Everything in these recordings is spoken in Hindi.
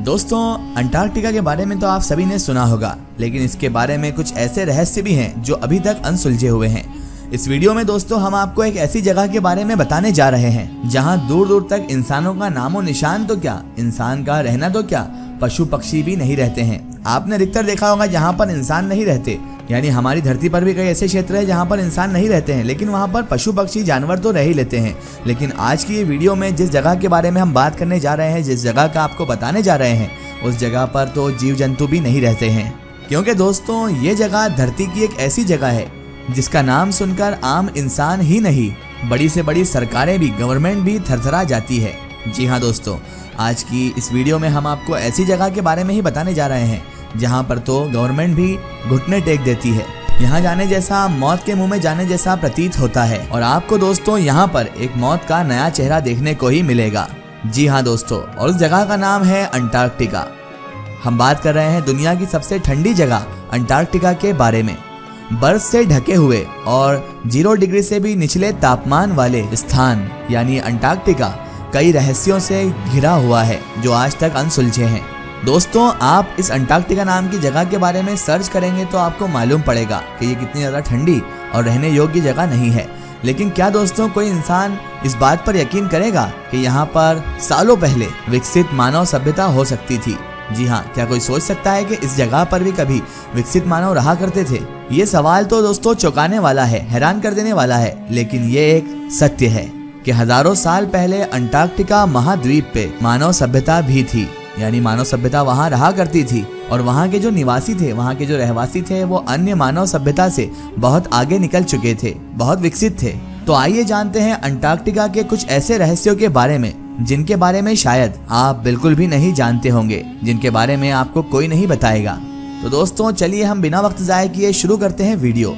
दोस्तों, अंटार्कटिका के बारे में तो आप सभी ने सुना होगा, लेकिन इसके बारे में कुछ ऐसे रहस्य भी हैं जो अभी तक अनसुलझे हुए हैं। इस वीडियो में दोस्तों हम आपको एक ऐसी जगह के बारे में बताने जा रहे हैं जहां दूर दूर तक इंसानों का नामो निशान तो क्या, इंसान का रहना तो क्या, पशु पक्षी भी नहीं रहते हैं। आपने अधिकतर देखा होगा जहाँ पर इंसान नहीं रहते, यानी हमारी धरती पर भी कई ऐसे क्षेत्र है जहाँ पर इंसान नहीं रहते हैं, लेकिन वहाँ पर पशु पक्षी जानवर तो रह ही लेते हैं। लेकिन आज की ये वीडियो में जिस जगह के बारे में हम बात करने जा रहे हैं, जिस जगह का आपको बताने जा रहे हैं, उस जगह पर तो जीव जंतु भी नहीं रहते हैं। क्योंकि दोस्तों ये जगह धरती की एक ऐसी जगह है जिसका नाम सुनकर आम इंसान ही नहीं, बड़ी से बड़ी सरकारें भी, गवर्नमेंट भी थरथरा जाती है। जी हाँ दोस्तों, आज की इस वीडियो में हम आपको ऐसी जगह के बारे में ही बताने जा रहे हैं जहाँ पर तो गवर्नमेंट भी घुटने टेक देती है। यहाँ जाने जैसा मौत के मुंह में जाने जैसा प्रतीत होता है और आपको दोस्तों यहाँ पर एक मौत का नया चेहरा देखने को ही मिलेगा। जी हाँ दोस्तों, और उस जगह का नाम है अंटार्कटिका। हम बात कर रहे हैं दुनिया की सबसे ठंडी जगह अंटार्कटिका के बारे में। बर्फ से ढके हुए और 0 डिग्री से भी निचले तापमान वाले स्थान यानी अंटार्कटिका कई रहस्यों से घिरा हुआ है जो आज तक अनसुलझे हैं। दोस्तों, आप इस अंटार्कटिका नाम की जगह के बारे में सर्च करेंगे तो आपको मालूम पड़ेगा कि ये कितनी ज़्यादा ठंडी और रहने योग्य जगह नहीं है। लेकिन क्या दोस्तों कोई इंसान इस बात पर यकीन करेगा कि यहाँ पर सालों पहले विकसित मानव सभ्यता हो सकती थी? जी हाँ, क्या कोई सोच सकता है कि इस जगह पर भी कभी विकसित मानव रहा करते थे? ये सवाल तो दोस्तों चौंकाने वाला है, हैरान कर देने वाला है, लेकिन ये एक सत्य है कि हजारों साल पहले अंटार्कटिका महाद्वीप पे मानव सभ्यता भी थी, यानी मानव सभ्यता वहाँ रहा करती थी और वहाँ के जो निवासी थे, वहाँ के जो रहवासी थे, वो अन्य मानव सभ्यता से बहुत आगे निकल चुके थे, बहुत विकसित थे। तो आइए जानते हैं अंटार्कटिका के कुछ ऐसे रहस्यों के बारे में जिनके बारे में शायद आप बिल्कुल भी नहीं जानते होंगे, जिनके बारे में आपको कोई नहीं बताएगा। तो दोस्तों चलिए हम बिना वक्त जाए किए शुरू करते हैं वीडियो।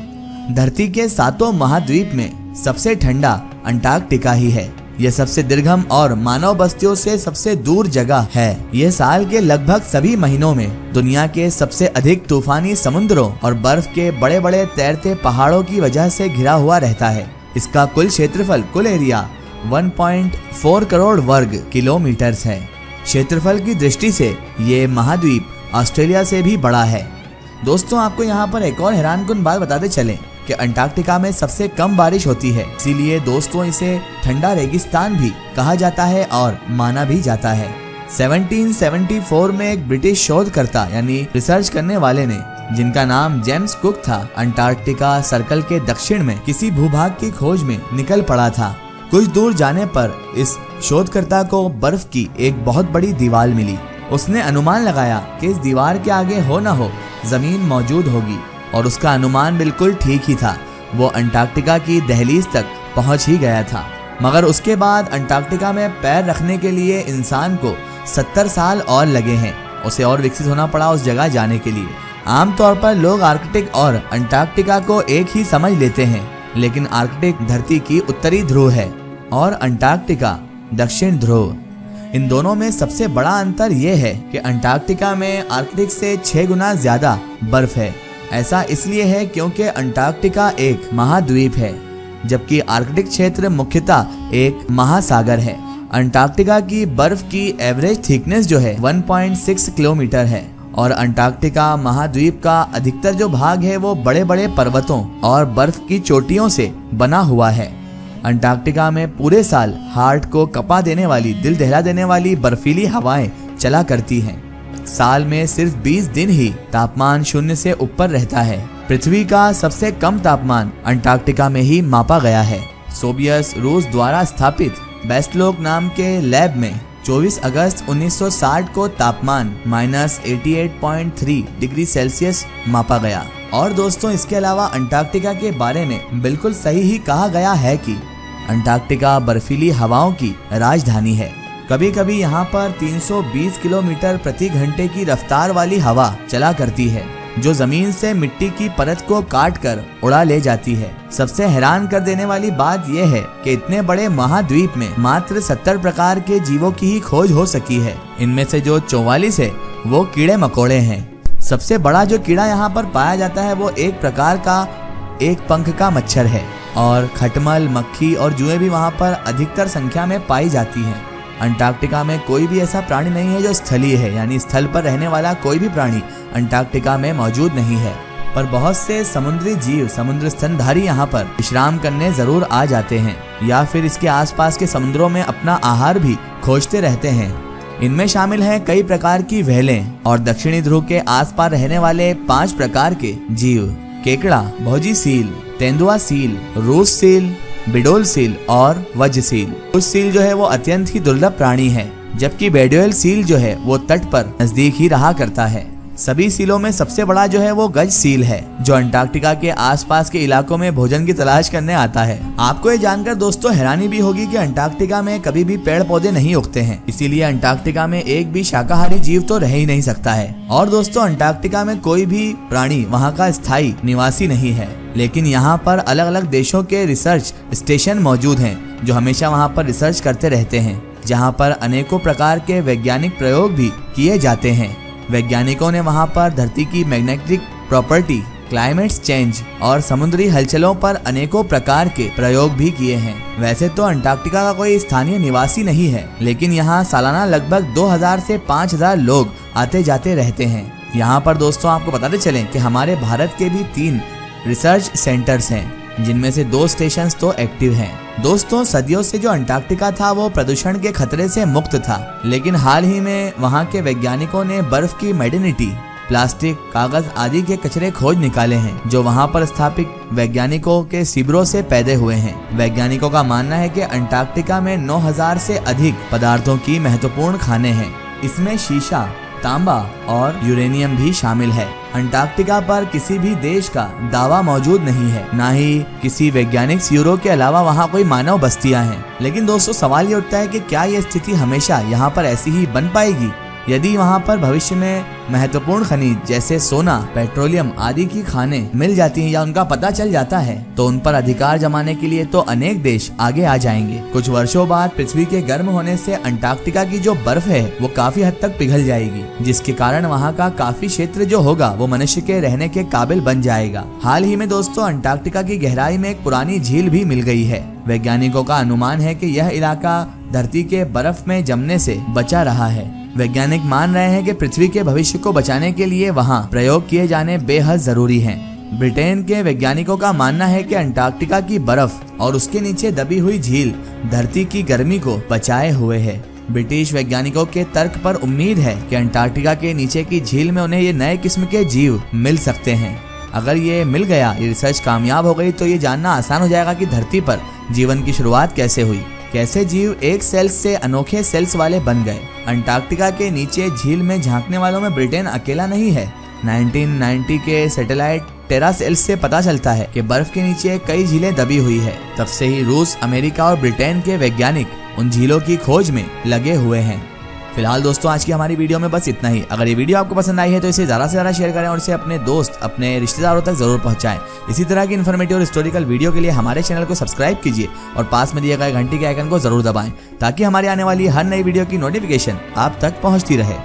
धरती के 7 महाद्वीप में सबसे ठंडा अंटार्कटिका ही है। यह सबसे दुर्गम और मानव बस्तियों से सबसे दूर जगह है। यह साल के लगभग सभी महीनों में दुनिया के सबसे अधिक तूफानी समुद्रों और बर्फ के बड़े बड़े तैरते पहाड़ों की वजह से घिरा हुआ रहता है। इसका कुल क्षेत्रफल, कुल एरिया 1.4 करोड़ वर्ग किलोमीटर है। क्षेत्रफल की दृष्टि से ये महाद्वीप ऑस्ट्रेलिया से भी बड़ा है। दोस्तों आपको यहाँ पर एक और हैरानकुन बात बताते चलें कि अंटार्कटिका में सबसे कम बारिश होती है, इसीलिए दोस्तों इसे ठंडा रेगिस्तान भी कहा जाता है और माना भी जाता है। 1774 में एक ब्रिटिश शोधकर्ता यानी रिसर्च करने वाले ने, जिनका नाम जेम्स कुक था, अंटार्कटिका सर्कल के दक्षिण में किसी भूभाग की खोज में निकल पड़ा था। कुछ दूर जाने पर इस शोधकर्ता को बर्फ की एक बहुत बड़ी दीवार मिली। उसने अनुमान लगाया कि इस दीवार के आगे हो न हो जमीन मौजूद होगी और उसका अनुमान बिल्कुल ठीक ही था। वो अंटार्कटिका की दहलीज तक पहुंच ही गया था। मगर उसके बाद अंटार्कटिका में पैर रखने के लिए इंसान को 70 साल और लगे हैं। उसे और विकसित होना पड़ा उस जगह जाने के लिए। आमतौर पर लोग आर्कटिक और अंटार्कटिका को एक ही समझ लेते हैं, लेकिन आर्कटिक धरती की उत्तरी ध्रुव है और अंटार्कटिका दक्षिण ध्रुव। इन दोनों में सबसे बड़ा अंतर यह है कि अंटार्कटिका में आर्कटिक से 6 गुना ज्यादा बर्फ है। ऐसा इसलिए है क्योंकि अंटार्कटिका एक महाद्वीप है, जबकि आर्कटिक क्षेत्र मुख्यतः एक महासागर है। अंटार्कटिका की बर्फ की एवरेज थिकनेस जो है 1.6 किलोमीटर है और अंटार्कटिका महाद्वीप का अधिकतर जो भाग है वो बड़े बड़े पर्वतों और बर्फ की चोटियों से बना हुआ है। अंटार्कटिका में पूरे साल हार्ट को कपा देने वाली, दिल दहला देने वाली बर्फीली हवाएं चला करती हैं। साल में सिर्फ 20 दिन ही तापमान 0 से ऊपर रहता है। पृथ्वी का सबसे कम तापमान अंटार्कटिका में ही मापा गया है। सोवियत रूस द्वारा स्थापित बेस्टलोक नाम के लैब में 24 अगस्त 1960 को तापमान -88.3 डिग्री सेल्सियस मापा गया। और दोस्तों इसके अलावा अंटार्कटिका के बारे में बिल्कुल सही ही कहा गया है कि अंटार्कटिका बर्फीली हवाओं की राजधानी है। कभी कभी यहाँ पर 320 किलोमीटर प्रति घंटे की रफ्तार वाली हवा चला करती है, जो जमीन से मिट्टी की परत को काट कर उड़ा ले जाती है। सबसे हैरान कर देने वाली बात यह है कि इतने बड़े महाद्वीप में मात्र 70 प्रकार के जीवों की ही खोज हो सकी है। इनमें से जो 44 है वो कीड़े मकोड़े हैं। सबसे बड़ा जो कीड़ा यहाँ पर पाया जाता है वो एक प्रकार का एक पंख का मच्छर है और खटमल, मक्खी और जुएं भी वहाँ पर अधिकतर संख्या में पाई जाती हैं। अंटार्कटिका में कोई भी ऐसा प्राणी नहीं है जो स्थलीय है, यानी स्थल पर रहने वाला कोई भी प्राणी अंटार्कटिका में मौजूद नहीं है। पर बहुत से समुद्री जीव समुद्र स्तनधारी यहाँ पर विश्राम करने जरूर आ जाते हैं या फिर इसके आसपास के समुद्रों में अपना आहार भी खोजते रहते हैं। इनमें शामिल हैं कई प्रकार की व्हेलें और दक्षिणी ध्रुव के आसपास रहने वाले 5 प्रकार के जीव: केकड़ा, भौजी सील, तेंदुआ सील, रूस सील, बिडोल सील और वज्र सील। रूस सील जो है वो अत्यंत ही दुर्लभ प्राणी है, जबकि बेडुएल सील जो है वो तट पर नजदीक ही रहा करता है। सभी सीलों में सबसे बड़ा जो है वो गज सील है, जो अंटार्कटिका के आसपास के इलाकों में भोजन की तलाश करने आता है। आपको ये जानकर दोस्तों हैरानी भी होगी कि अंटार्कटिका में कभी भी पेड़ पौधे नहीं उगते हैं, इसीलिए अंटार्कटिका में एक भी शाकाहारी जीव तो रह ही नहीं सकता है। और दोस्तों अंटार्कटिका में कोई भी प्राणी वहाँ का स्थायी निवासी नहीं है, लेकिन यहाँ पर अलग अलग देशों के रिसर्च स्टेशन मौजूद हैं जो हमेशा वहाँ पर रिसर्च करते रहते हैं, जहाँ पर अनेकों प्रकार के वैज्ञानिक प्रयोग भी किए जाते हैं। वैज्ञानिकों ने वहां पर धरती की मैग्नेटिक प्रॉपर्टी, क्लाइमेट चेंज और समुद्री हलचलों पर अनेकों प्रकार के प्रयोग भी किए हैं। वैसे तो अंटार्कटिका का कोई स्थानीय निवासी नहीं है, लेकिन यहाँ सालाना लगभग 2000 से 5000 लोग आते जाते रहते हैं। यहाँ पर दोस्तों आपको बताते चलें कि हमारे भारत के भी 3 रिसर्च सेंटर्स हैं, जिनमें से 2 स्टेशन तो एक्टिव हैं। दोस्तों सदियों से जो अंटार्कटिका था वो प्रदूषण के खतरे से मुक्त था, लेकिन हाल ही में वहां के वैज्ञानिकों ने बर्फ की मेडिनिटी, प्लास्टिक, कागज आदि के कचरे खोज निकाले हैं, जो वहां पर स्थापित वैज्ञानिकों के शिविरों से पैदा हुए हैं। वैज्ञानिकों का मानना है कि अंटार्कटिका में 9000 से अधिक पदार्थों की महत्वपूर्ण खाने हैं। इसमें शीशा, तांबा और यूरेनियम भी शामिल है। अंटार्कटिका पर किसी भी देश का दावा मौजूद नहीं है, ना ही किसी वैज्ञानिक शिविरों के अलावा वहाँ कोई मानव बस्तियां हैं। लेकिन दोस्तों सवाल ये उठता है कि क्या ये स्थिति हमेशा यहाँ पर ऐसी ही बन पाएगी? यदि वहाँ पर भविष्य में महत्वपूर्ण खनिज जैसे सोना, पेट्रोलियम आदि की खाने मिल जाती हैं या उनका पता चल जाता है, तो उन पर अधिकार जमाने के लिए तो अनेक देश आगे आ जाएंगे। कुछ वर्षों बाद पृथ्वी के गर्म होने से अंटार्कटिका की जो बर्फ है वो काफी हद तक पिघल जाएगी, जिसके कारण वहाँ का काफी क्षेत्र जो होगा वो मनुष्य के रहने के काबिल बन जाएगा। हाल ही में दोस्तों अंटार्कटिका की गहराई में एक पुरानी झील भी मिल गई है। वैज्ञानिकों का अनुमान है कि यह इलाका धरती के बर्फ में जमने से बचा रहा है। वैज्ञानिक मान रहे हैं कि पृथ्वी के भविष्य को बचाने के लिए वहां प्रयोग किए जाने बेहद जरूरी हैं। ब्रिटेन के वैज्ञानिकों का मानना है कि अंटार्कटिका की बर्फ और उसके नीचे दबी हुई झील धरती की गर्मी को बचाए हुए है। ब्रिटिश वैज्ञानिकों के तर्क पर उम्मीद है कि अंटार्कटिका के नीचे की झील में उन्हें ये नए किस्म के जीव मिल सकते हैं। अगर ये मिल गया, ये रिसर्च कामयाब हो गई, तो ये जानना आसान हो जाएगा कि धरती पर जीवन की शुरुआत कैसे हुई, कैसे जीव एक सेल्स से अनोखे सेल्स वाले बन गए। अंटार्कटिका के नीचे झील में झांकने वालों में ब्रिटेन अकेला नहीं है। 1990 के सैटेलाइट टेरासेल्स से पता चलता है कि बर्फ के नीचे कई झीलें दबी हुई है। तब से ही रूस, अमेरिका और ब्रिटेन के वैज्ञानिक उन झीलों की खोज में लगे हुए हैं। फिलहाल दोस्तों आज की हमारी वीडियो में बस इतना ही। अगर ये वीडियो आपको पसंद आई है तो इसे ज़्यादा से ज़्यादा शेयर करें और इसे अपने दोस्त, अपने रिश्तेदारों तक जरूर पहुंचाएं। इसी तरह की इन्फॉर्मेटिव और हिस्टोरिकल वीडियो के लिए हमारे चैनल को सब्सक्राइब कीजिए और पास में दिए गए घंटी के आइकन को जरूर दबाएं, ताकि हमारी आने वाली हर नई वीडियो की नोटिफिकेशन आप तक पहुंचती रहे।